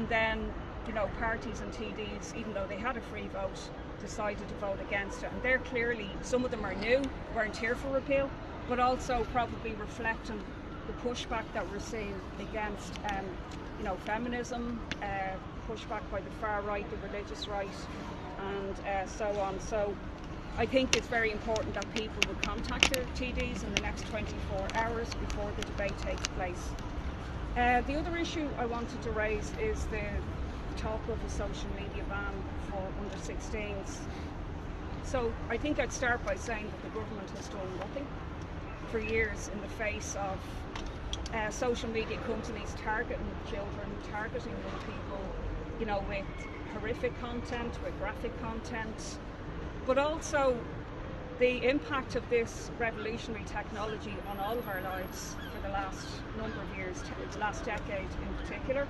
and then, you know, parties and TDs, even though they had a free vote, decided to vote against it. And they're clearly, some of them are new, weren't here for repeal, but also probably reflecting the pushback that we're seeing against, you know, feminism, pushback by the far right, the religious right, and so on. So I think it's very important that people would contact their TDs in the next 24 hours before the debate takes place. The other issue I wanted to raise is the talk of a social media ban for under 16s. So I think I'd start by saying that the government has done nothing for years in the face of social media companies targeting children, targeting young people, you know, with horrific content, with graphic content, but also the impact of this revolutionary technology on all of our lives for the last number of years, the last decade in particular.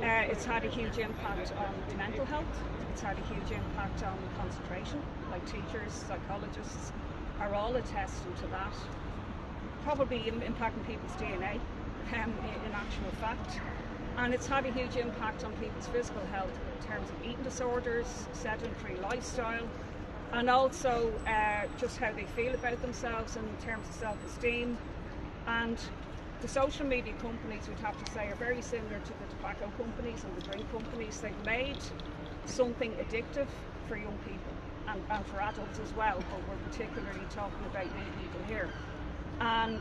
It's had a huge impact on mental health, it's had a huge impact on concentration, like teachers, psychologists are all attesting to that. Probably impacting people's DNA in actual fact. And it's had a huge impact on people's physical health in terms of eating disorders, sedentary lifestyle, and also just how they feel about themselves in terms of self-esteem. And the social media companies, we'd have to say, are very similar to the tobacco companies and the drink companies. They've made something addictive for young people and for adults as well, but we're particularly talking about young people here. And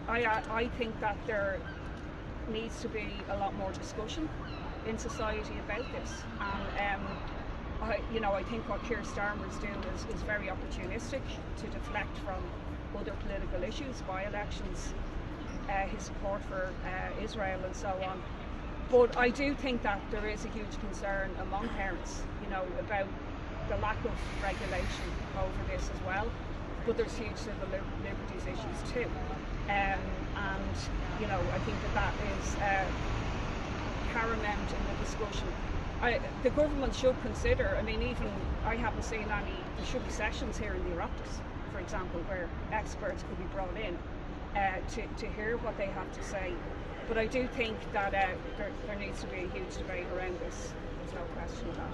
I think that there needs to be a lot more discussion in society about this. And I think what Keir Starmer's doing is very opportunistic to deflect from other political issues, by-elections, his support for Israel and so on. But I do think that there is a huge concern among parents, you know, about the lack of regulation over this as well. But there's huge civil liberties issues too. And, you know, I think that is paramount in the discussion. The government should consider, I mean, even I haven't seen any, there should be sessions here in the Oireachtas, for example, where experts could be brought in to hear what they have to say. But I do think that there needs to be a huge debate around this. There's no question of that.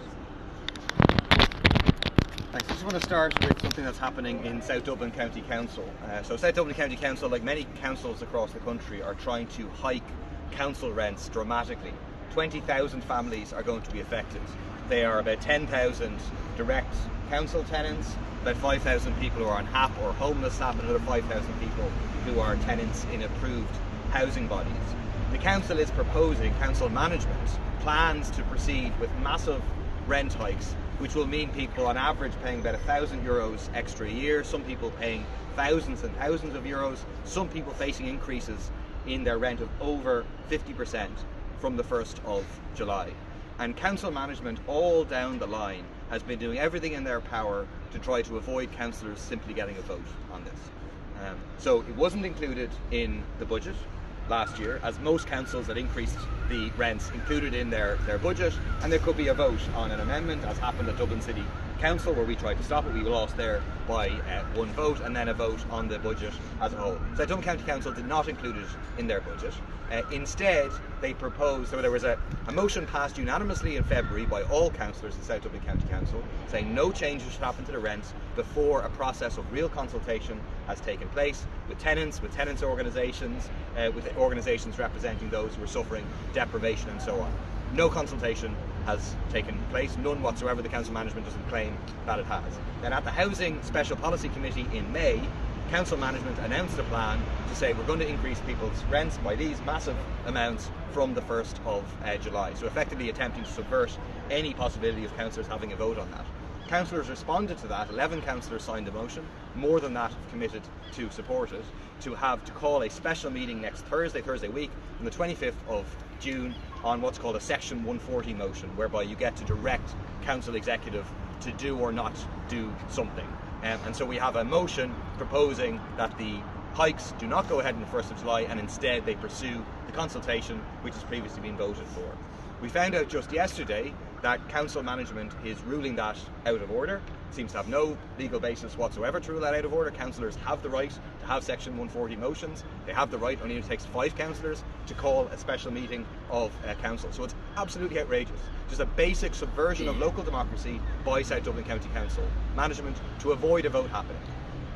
Thanks. I just want to start with something that's happening in South Dublin County Council. So South Dublin County Council, like many councils across the country, are trying to hike council rents dramatically. 20,000 families are going to be affected. They are about 10,000 direct council tenants, about 5,000 people who are on HAP or homeless HAP, and another 5,000 people who are tenants in approved housing bodies. The council is proposing, council management plans to proceed with massive rent hikes, which will mean people on average paying about €1,000 extra a year, some people paying thousands and thousands of euros, some people facing increases in their rent of over 50% from the 1st of July. And council management all down the line has been doing everything in their power to try to avoid councillors simply getting a vote on this. So it wasn't included in the budget last year, as most councils that increased the rents included in their budget, and there could be a vote on an amendment, as happened at Dublin City Council, where we tried to stop it. We lost there by one vote, and then a vote on the budget as a whole. So Dublin County Council did not include it in their budget. Instead, they proposed, so there was a motion passed unanimously in February by all councillors in South Dublin County Council, saying no changes should happen to the rents before a process of real consultation has taken place with tenants organisations, with organisations representing those who are suffering deprivation and so on. No consultation has taken place, none whatsoever. The council management doesn't claim that it has. Then at the Housing Special Policy Committee in May, council management announced a plan to say we're going to increase people's rents by these massive amounts from the 1st of July. So effectively attempting to subvert any possibility of councillors having a vote on that. Councillors responded to that. 11 councillors signed a motion. More than that have committed to support it, to call a special meeting next Thursday week, on the 25th of June, on what's called a Section 140 motion, whereby you get to direct council executive to do or not do something. And so we have a motion proposing that the hikes do not go ahead on the 1st of July, and instead they pursue the consultation which has previously been voted for. We found out just yesterday that council management is ruling that out of order. Seems to have no legal basis whatsoever to rule that out of order. Councillors have the right to have Section 140 motions. They have the right, only it takes 5 councillors to call a special meeting of council. So it's absolutely outrageous. Just a basic subversion of local democracy by South Dublin County Council management to avoid a vote happening.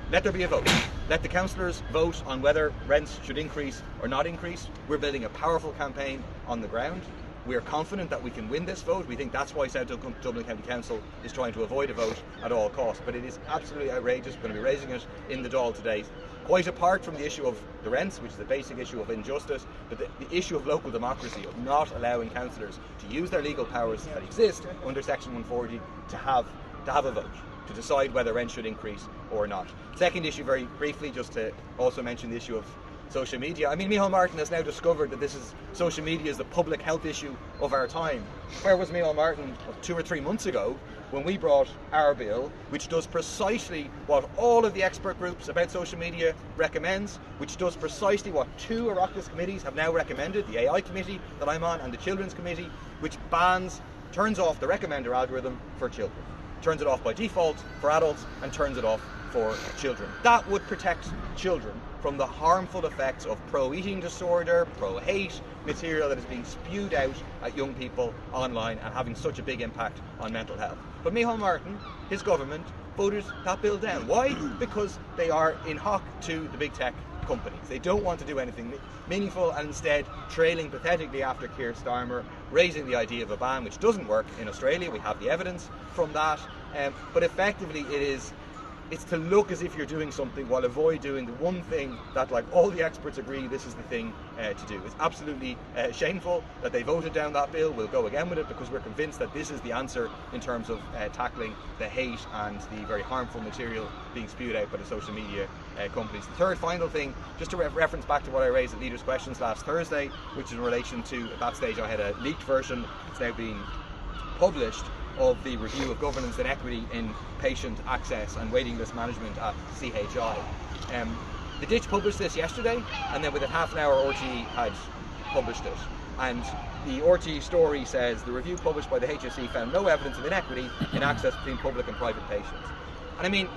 Let there be a vote. Let the councillors vote on whether rents should increase or not increase. We're building a powerful campaign on the ground. We are confident that we can win this vote. We think that's why South Dublin County Council is trying to avoid a vote at all costs. But it is absolutely outrageous. We're going to be raising it in the Dáil today. Quite apart from the issue of the rents, which is a basic issue of injustice, but the issue of local democracy, of not allowing councillors to use their legal powers that exist under Section 140 to have a vote, to decide whether rent should increase or not. Second issue, very briefly, just to also mention the issue of social media. I mean, Micheál Martin has now discovered that social media is the public health issue of our time. Where was Micheál Martin 2 or 3 months ago when we brought our bill, which does precisely what all of the expert groups about social media recommends, which does precisely what 2 Oireachtas committees have now recommended, the AI committee that I'm on and the Children's Committee, which turns off the recommender algorithm for children. Turns it off by default for adults and turns it off for children. That would protect children from the harmful effects of pro-eating disorder, pro-hate material that is being spewed out at young people online and having such a big impact on mental health. But Micheál Martin, his government, voted that bill down. Why? Because they are in hock to the big tech companies. They don't want to do anything meaningful and instead trailing pathetically after Keir Starmer, raising the idea of a ban, which doesn't work in Australia. We have the evidence from that. But effectively it's to look as if you're doing something while avoid doing the one thing that, like, all the experts agree this is the thing to do. It's absolutely shameful that they voted down that bill. We'll go again with it because we're convinced that this is the answer in terms of tackling the hate and the very harmful material being spewed out by the social media companies. The third final thing, just to reference back to what I raised at Leaders' Questions last Thursday, which is in relation to, at that stage I had a leaked version, it's now being published, of the review of governance and equity in patient access and waiting list management at CHI. The Ditch published this yesterday, and then within half an hour RTE had published it. And the RTE story says the review published by the HSE found no evidence of inequity in access between public and private patients. And I mean,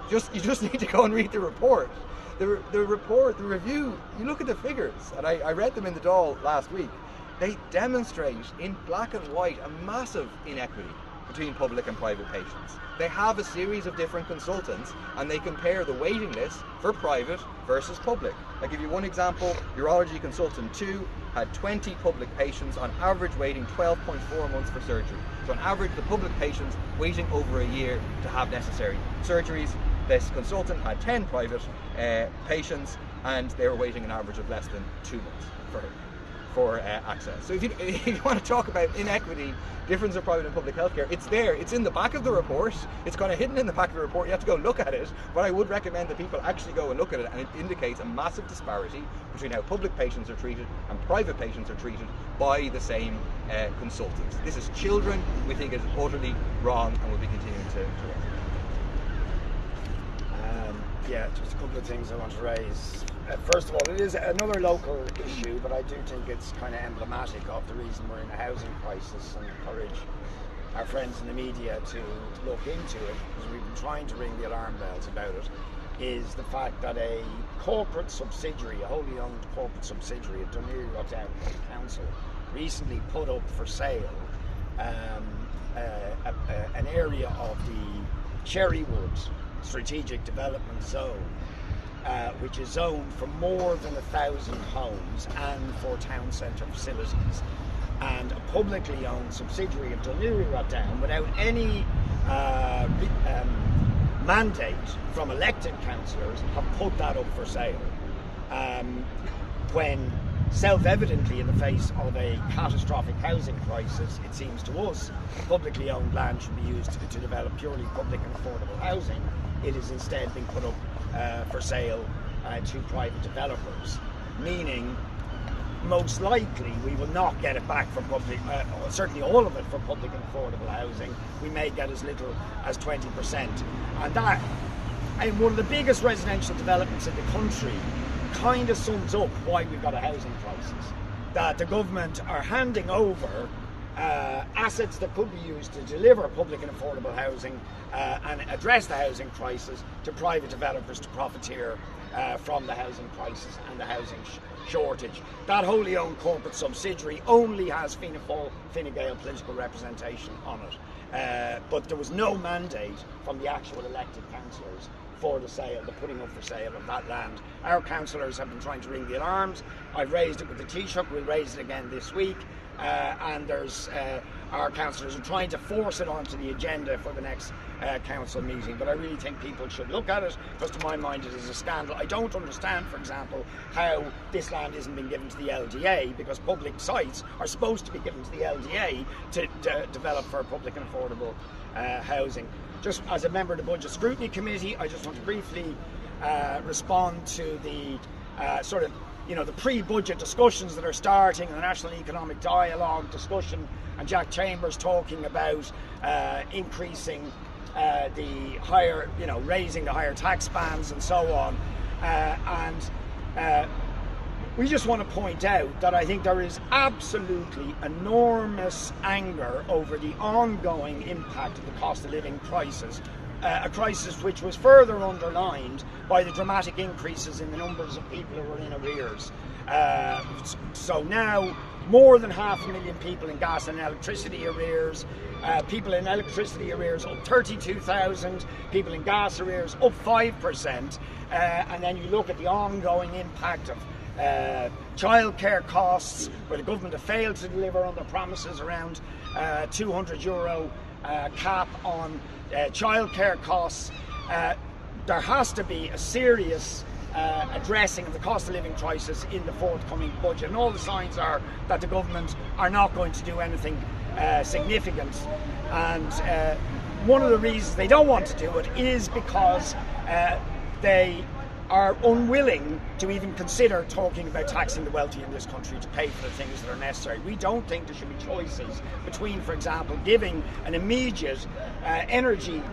you just need to go and read the report. The review, you look at the figures, and I read them in the Dáil last week. They demonstrate in black and white a massive inequity between public and private patients. They have a series of different consultants and they compare the waiting list for private versus public. I'll give you one example. Urology consultant 2 had 20 public patients, on average waiting 12.4 months for surgery. So on average, the public patients waiting over a year to have necessary surgeries. This consultant had 10 private patients and they were waiting an average of less than 2 months for access. So if you want to talk about inequity, difference of private and public healthcare, it's there. It's in the back of the report. It's kind of hidden in the back of the report. You have to go look at it. But I would recommend that people actually go and look at it, and it indicates a massive disparity between how public patients are treated and private patients are treated by the same consultants. This is children. We think it is utterly wrong, and we'll be continuing to raise it. Yeah, just a couple of things I want to raise. First of all, it is another local issue, but I do think it's kind of emblematic of the reason we're in a housing crisis, and encourage our friends in the media to look into it, because we've been trying to ring the alarm bells about it, is the fact that a corporate subsidiary, a wholly owned corporate subsidiary of Dún Laoghaire Council, recently put up for sale an area of the Cherrywood Strategic Development Zone, which is zoned for more than 1,000 homes and for town centre facilities. And a publicly owned subsidiary of Dún Laoghaire, without any mandate from elected councillors, have put that up for sale. When self-evidently, in the face of a catastrophic housing crisis, it seems to us, publicly owned land should be used to develop purely public and affordable housing. It is instead being put up for sale to private developers, meaning most likely we will not get it back for public, certainly all of it for public and affordable housing. We may get as little as 20%. And that, and one of the biggest residential developments in the country, kind of sums up why we've got a housing crisis. that the government are handing over assets that could be used to deliver public and affordable housing and address the housing crisis to private developers to profiteer from the housing crisis and the housing shortage. That wholly owned corporate subsidiary only has Fianna Fáil, Fine Gael political representation on it, but there was no mandate from the actual elected councillors for the sale, the putting up for sale of that land. Our councillors have been trying to ring the alarms. I've raised it with the Taoiseach, we'll raise it again this week, and there's our councillors are trying to force it onto the agenda for the next council meeting. But I really think people should look at it, because to my mind it is a scandal. I don't understand, for example, how this land isn't being given to the LDA, because public sites are supposed to be given to the LDA to develop for public and affordable housing. Just as a member of the Budget Scrutiny Committee, I just want to briefly respond to the the pre-budget discussions that are starting, the National Economic Dialogue discussion, and Jack Chambers talking about increasing the higher, raising the higher tax bands and so on. We just want to point out that I think there is absolutely enormous anger over the ongoing impact of the cost of living crisis, a crisis which was further underlined by the dramatic increases in the numbers of people who are in arrears. So now more than 500,000 people in gas and electricity arrears, people in electricity arrears up 32,000, people in gas arrears up 5%, and then you look at the ongoing impact of childcare costs, where the government have failed to deliver on their promises around €200 cap on childcare costs. There has to be a serious addressing of the cost of living crisis in the forthcoming budget, and all the signs are that the government are not going to do anything significant. And one of the reasons they don't want to do it is because they are unwilling to even consider talking about taxing the wealthy in this country to pay for the things that are necessary. We don't think there should be choices between, for example, giving an immediate energy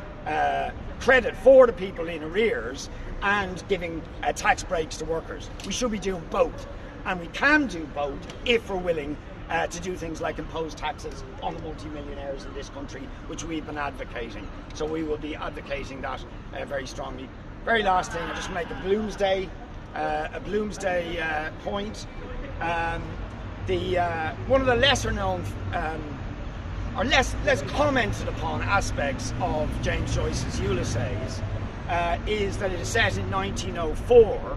credit for the people in arrears and giving tax breaks to workers. We should be doing both, and we can do both if we're willing to do things like impose taxes on the multimillionaires in this country, which we've been advocating. So we will be advocating that very strongly. Very last thing, I'll just make a Bloomsday point. One of the lesser known or less commented upon aspects of James Joyce's Ulysses is that it is set in 1904.